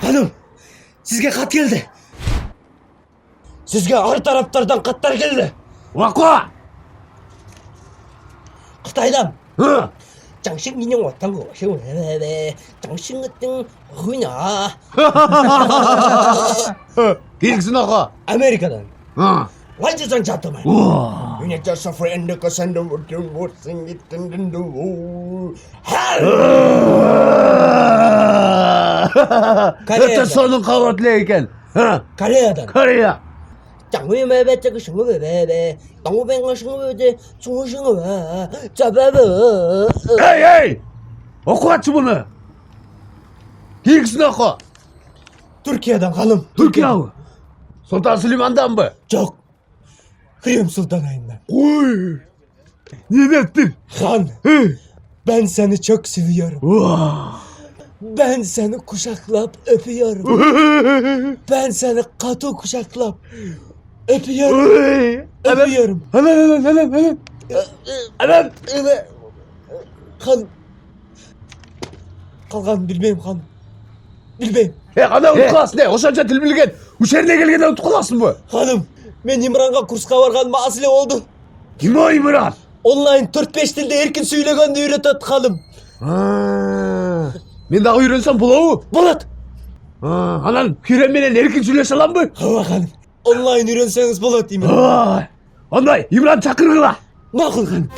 Hanım, sizge kat geldi. Sizge her taraflardan katlar geldi. Vakwa! Kıtay'dan. Hı! 장신 인형 왔다고 시원해. 장신 같은 그냐. Gelgsin ağa. 아메리카는 Hı. 완전 잡더만. Uaa. 그냥 just a friend 그 산도 못 생겼던 도. Öte sonun kavatlıyken. Hı. 가래야다. Karıya. 장외매배 저거 싱어배배. 동호뱅어 싱어배제 중싱어배. 자배배. Hey hey! Oku aç bunu. Gelgsin ağa. Türkiye'den hanım. Türkiye ağı. Sultan Süleyman'dan mı? Çok. Hürrem Sultanayım. Oy! Ne ettin? Han, Hı. ben seni çok seviyorum. Uaa. Ben seni kucaklap öpüyorum. Ben seni katı kucaklap öpüyorum. Oy! Öpüyorum. Hemen. Anam. Han. Kalkan bilmeyim han. Bilmeyim. Ana utkulasın ne? Oşanca dil bilgen. Uşerine gelgenden utkulasın mı? Hanım. Ben İmran'a kurska vargan masile oldu. Kim o İmran? Online 4-5 dilde erkin söylegen de öğretet hanım. Ben daha öğrensem bulağı. Bulat. Anan Hürrem'le erkin söyleşe lan mı? Hava hanım. Online öğrenseniz Bulat diyeyim. Onday İmran Çakırgıla. Makul hanım.